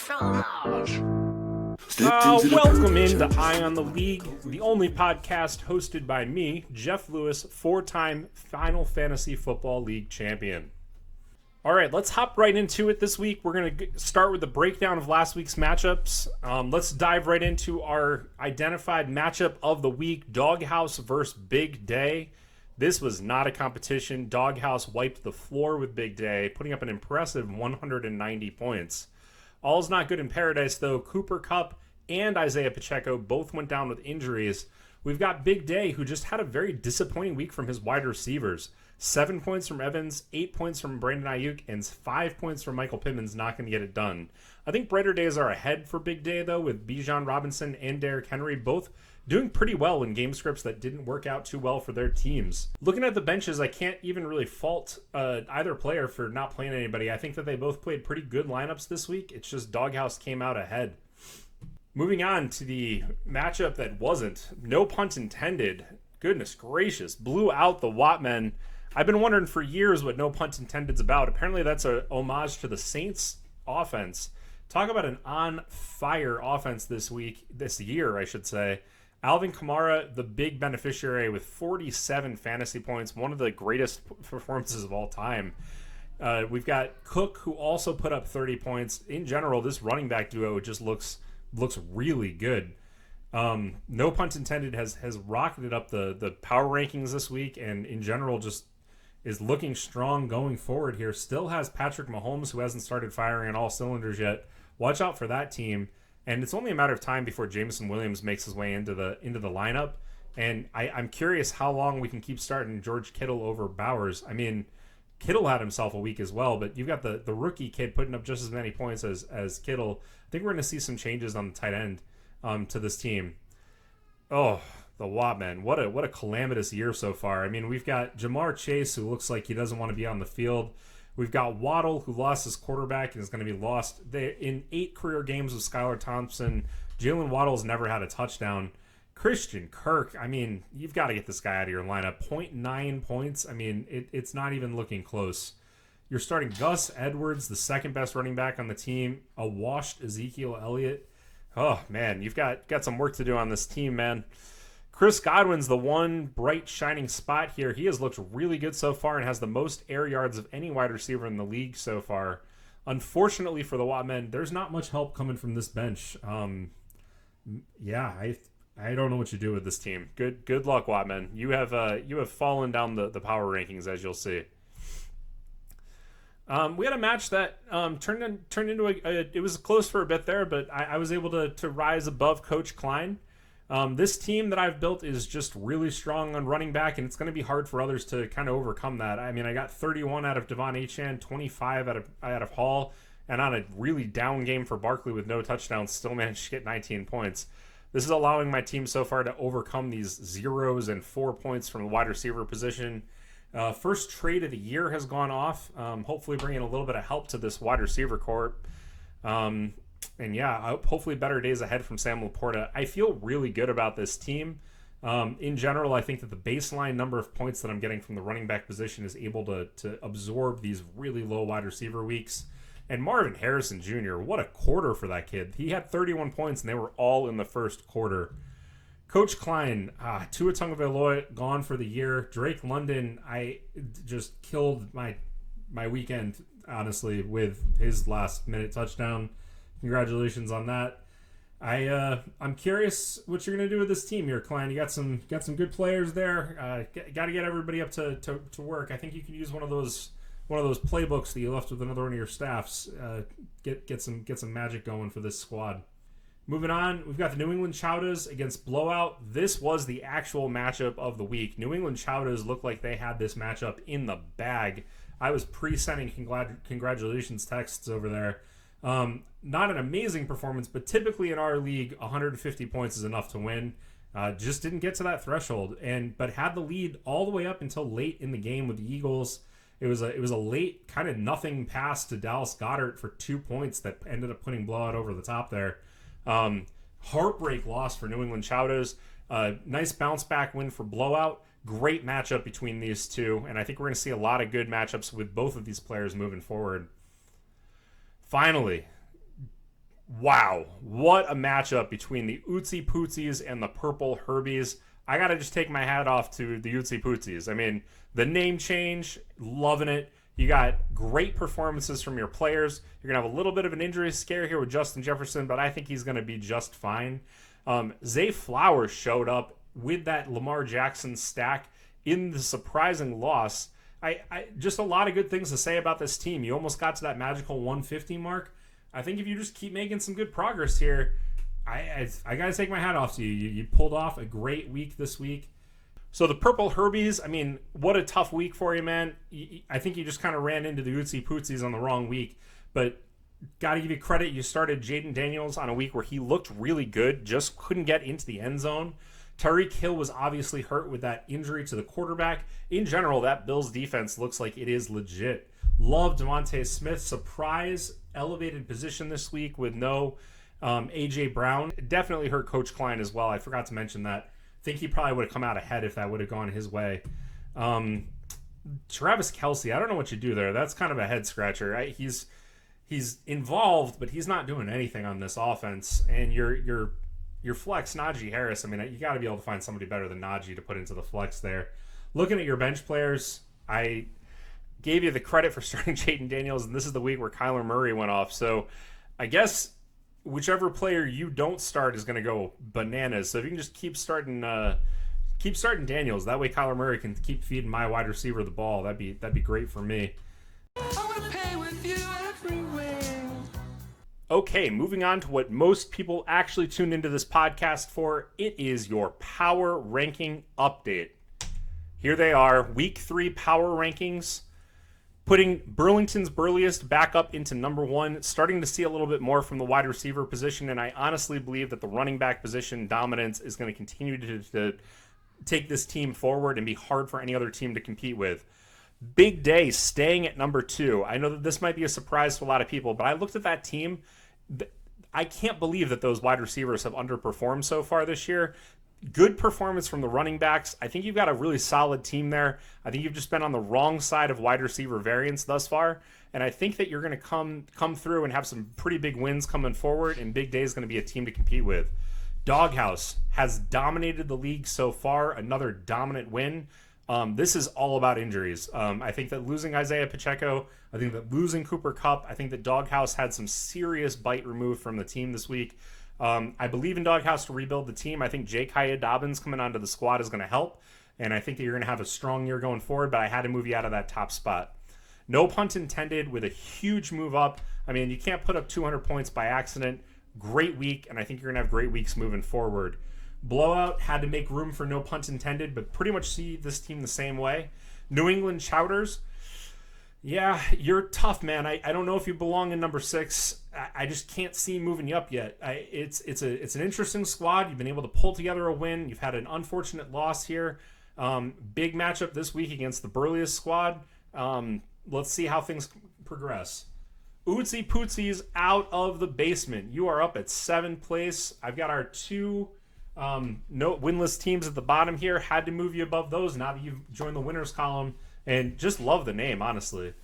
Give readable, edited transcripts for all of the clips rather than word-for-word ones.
Welcome into Eye on the League, the only podcast hosted by me, Jeff Lewis, four-time Final Fantasy Football League champion. All right, let's hop right into it this week. We're going to start with the breakdown of last week's matchups. Let's dive right into our identified matchup of the week, Doghouse versus Big Day. This was not a competition. Doghouse wiped the floor with Big Day, putting up an impressive 190 points. All's not good in paradise, though. Cooper Kupp and Isaiah Pacheco both went down with injuries. We've got Big Day, who just had a very disappointing week from his wide receivers. 7 points from Evans, 8 points from Brandon Ayuk, and 5 points from Michael Pittman's not going to get it done. I think brighter days are ahead for Big Day, though, with Bijan Robinson and Derrick Henry both doing pretty well in game scripts that didn't work out too well for their teams. Looking at the benches, I can't even really fault either player for not playing anybody. I think that they both played pretty good lineups this week. It's just Doghouse came out ahead. Moving on to the matchup that wasn't, no pun intended, goodness gracious, blew out the Watmen. I've been wondering for years what no pun intended is about. Apparently that's a homage to the Saints offense. Talk about an on-fire offense this year, I should say. Alvin Kamara, the big beneficiary with 47 fantasy points, one of the greatest performances of all time. We've got Cook, who also put up 30 points. In general, this running back duo just looks really good. No pun intended has rocketed up the power rankings this week, and in general just is looking strong going forward here. Still has Patrick Mahomes, who hasn't started firing on all cylinders yet. Watch out for that team. And it's only a matter of time before Jameson Williams makes his way into the lineup. And I'm curious how long we can keep starting George Kittle over Bowers. I mean, Kittle had himself a week as well, but you've got the rookie kid putting up just as many points as Kittle. I think we're going to see some changes on the tight end to this team. Oh, the Watmen. What a calamitous year so far. I mean, we've got Jamar Chase, who looks like he doesn't want to be on the field. We've got Waddle, who lost his quarterback and is going to be lost. In 8 career games with Skylar Thompson, Jalen Waddle's never had a touchdown. Christian Kirk, I mean, you've got to get this guy out of your lineup. 0.9 points. I mean, it's not even looking close. You're starting Gus Edwards, the second best running back on the team, a washed Ezekiel Elliott. Oh, man, you've got some work to do on this team, man. Chris Godwin's the one bright, shining spot here. He has looked really good so far and has the most air yards of any wide receiver in the league so far. Unfortunately for the Watmen, there's not much help coming from this bench. I don't know what you do with this team. Good luck, Watmen. You have fallen down the power rankings, as you'll see. We had a match that turned into it was close for a bit there, but I was able to rise above Coach Klein. This team that I've built is just really strong on running back, and it's going to be hard for others to kind of overcome that. I mean, I got 31 out of Devon Achane, 25 out of Hall, and on a really down game for Barkley with no touchdowns, still managed to get 19 points. This is allowing my team so far to overcome these 0s and 4 points from the wide receiver position. First trade of the year has gone off, hopefully bringing a little bit of help to this wide receiver corps. And yeah, hopefully better days ahead from Sam Laporta. I feel really good about this team. In general, I think that the baseline number of points that I'm getting from the running back position is able to absorb these really low wide receiver weeks. And Marvin Harrison Jr., what a quarter for that kid. He had 31 points, and they were all in the first quarter. Coach Klein, Tua Tagovailoa gone for the year. Drake London, I just killed my weekend, honestly, with his last-minute touchdown. Congratulations on that. I'm curious what you're gonna do with this team here, Klein. You got some good players there. Got to get everybody up to work. I think you can use one of those playbooks that you left with another one of your staffs. Get some magic going for this squad. Moving on, we've got the New England Chowdas against Blowout. This was the actual matchup of the week. New England Chowdas looked like they had this matchup in the bag. I was pre-sending congratulations texts over there. Not an amazing performance, but typically in our league, 150 points is enough to win. Just didn't get to that threshold, but had the lead all the way up until late in the game with the Eagles. It was a late kind of nothing pass to Dallas Goedert for 2 points that ended up putting Blowout over the top there. Heartbreak loss for New England Chowdas. Nice bounce back win for Blowout. Great matchup between these two, and I think we're going to see a lot of good matchups with both of these players moving forward. Finally, Wow, what a matchup between the Ootsy Pootsies and the Purple Herbies. I gotta just take my hat off to the Ootsy Pootsies. I mean, the name change, loving it. You got great performances from your players. You're gonna have a little bit of an injury scare here with Justin Jefferson, but I think he's gonna be just fine. Zay Flowers showed up with that Lamar Jackson stack in the surprising loss. I just a lot of good things to say about this team. You almost got to that magical 150 mark. I think if you just keep making some good progress here, I got to take my hat off to you. You pulled off a great week this week. So the Purple Herbies, I mean, what a tough week for you, man. I think you just kind of ran into the Ootsy Pootsies on the wrong week. But got to give you credit. You started Jaden Daniels on a week where he looked really good, just couldn't get into the end zone. Tyreek Hill was obviously hurt with that injury to the quarterback. In general, that Bills defense looks like it is legit. Love Devontae Smith. Surprise elevated position this week with no A.J. Brown. It definitely hurt Coach Klein as well. I forgot to mention that. I think he probably would have come out ahead if that would have gone his way. Travis Kelce, I don't know what you do there. That's kind of a head scratcher. He's involved, but he's not doing anything on this offense. And your flex, Najee Harris, I mean, you got to be able to find somebody better than Najee to put into the flex there. Looking at your bench players, I gave you the credit for starting Jaden Daniels, and this is the week where Kyler Murray went off. So I guess whichever player you don't start is going to go bananas. So if you can just keep starting Daniels, that way Kyler Murray can keep feeding my wide receiver the ball. That'd be great for me. I want to pay with you everywhere. Okay, moving on to what most people actually tune into this podcast for. It is your power ranking update. Here they are, week 3 power rankings. Putting Burlington's Burliest back up into number 1, starting to see a little bit more from the wide receiver position, and I honestly believe that the running back position dominance is going to continue to take this team forward and be hard for any other team to compete with. Big Day staying at number 2. I know that this might be a surprise to a lot of people, but I looked at that team. I can't believe that those wide receivers have underperformed so far this year. Good performance from the running backs. I think you've got a really solid team there. I think you've just been on the wrong side of wide receiver variance thus far, and I think that you're going to come through and have some pretty big wins coming forward, and Big Day is going to be a team to compete with. Doghouse has dominated the league so far, another dominant win. This is all about injuries. I think that losing Isaiah Pacheco, I think that losing Cooper Kupp, I think that Doghouse had some serious bite removed from the team this week. I believe in Doghouse to rebuild the team. I think J.K. Dobbins coming onto the squad is going to help, and I think that you're going to have a strong year going forward, but I had to move you out of that top spot. No punt intended with a huge move up. I mean, you can't put up 200 points by accident. Great week, and I think you're going to have great weeks moving forward. Blowout, had to make room for no punt intended, but pretty much see this team the same way. New England Chowders, yeah, you're tough, man. I don't know if you belong in number 6. I just can't see moving you up yet. It's an interesting squad. You've been able to pull together a win. You've had an unfortunate loss here. Big matchup this week against the Burliest squad. Let's see how things progress. Ootsy Pootsies out of the basement. You are up at 7th place. I've got our 2 no winless teams at the bottom here. Had to move you above those now that you've joined the winners column. And just love the name, honestly.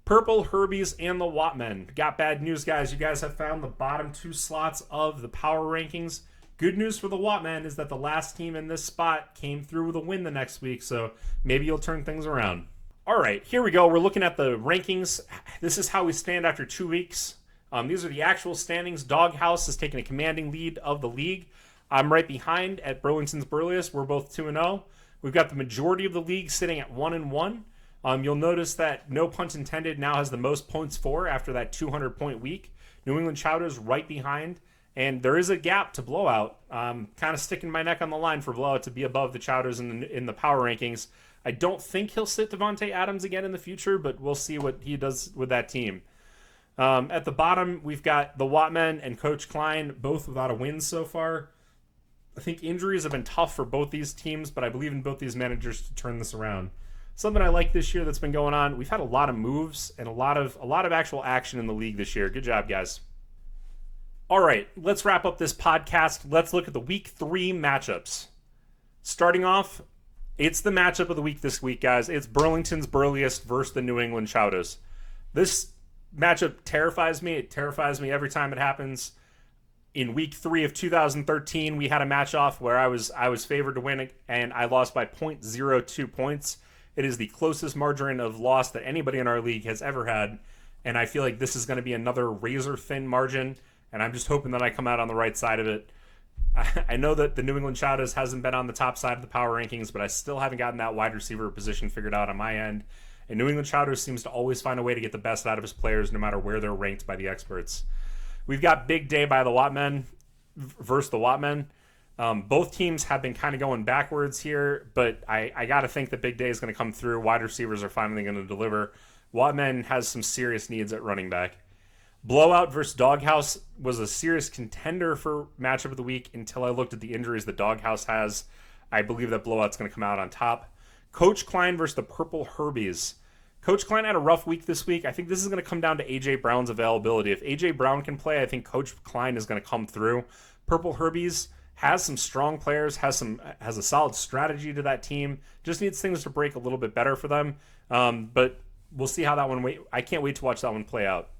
Purple Herbies and the Wattmen. Got bad news, guys. You guys have found the bottom 2 slots of the power rankings. Good news for the Wattmen is that the last team in this spot came through with a win the next week, so maybe you'll turn things around. All right, here we go. We're looking at the rankings. This is how we stand after 2 weeks. These are the actual standings. Doghouse has taken a commanding lead of the league. I'm right behind at Burlington's Burliest. We're both 2-0. We've got the majority of the league sitting at 1-1. You'll notice that no punt intended now has the most points for after that 200-point week. New England Chowders right behind, and there is a gap to Blowout. Kind of sticking my neck on the line for Blowout to be above the Chowders in the power rankings. I don't think he'll sit Devontae Adams again in the future, but we'll see what he does with that team. At the bottom, we've got the Wattmen and Coach Klein, both without a win so far. I think injuries have been tough for both these teams, but I believe in both these managers to turn this around. Something I like this year that's been going on, we've had a lot of moves and a lot of actual action in the league this year. Good job, guys. All right, let's wrap up this podcast. Let's look at the week 3 matchups. Starting off, it's the matchup of the week this week, guys. It's Burlington's Burliest versus the New England Chowders. This matchup terrifies me. It terrifies me every time it happens. In week 3 of 2013, we had a match off where I was favored to win, and I lost by 0.02 points. It is the closest margin of loss that anybody in our league has ever had, and I feel like this is going to be another razor-thin margin, and I'm just hoping that I come out on the right side of it. I know that the New England Chowdas hasn't been on the top side of the power rankings, but I still haven't gotten that wide receiver position figured out on my end. And New England Chowders seems to always find a way to get the best out of his players no matter where they're ranked by the experts. We've got Big Day by the Wattmen versus the Wattmen. Both teams have been kind of going backwards here, but I got to think that Big Day is going to come through. Wide receivers are finally going to deliver. Wattmen has some serious needs at running back. Blowout versus Doghouse was a serious contender for matchup of the week until I looked at the injuries that Doghouse has. I believe that Blowout's going to come out on top. Coach Klein versus the Purple Herbies. Coach Klein had a rough week this week. I think this is going to come down to A.J. Brown's availability. If A.J. Brown can play, I think Coach Klein is going to come through. Purple Herbies has some strong players, has a solid strategy to that team. Just needs things to break a little bit better for them. But we'll see how that one. I can't wait to watch that one play out.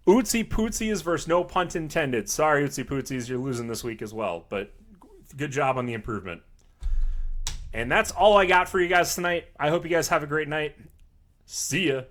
Ootsy Pootsies versus no punt intended. Sorry, Ootsy Pootsies, you're losing this week as well. But good job on the improvement. And that's all I got for you guys tonight. I hope you guys have a great night. See ya.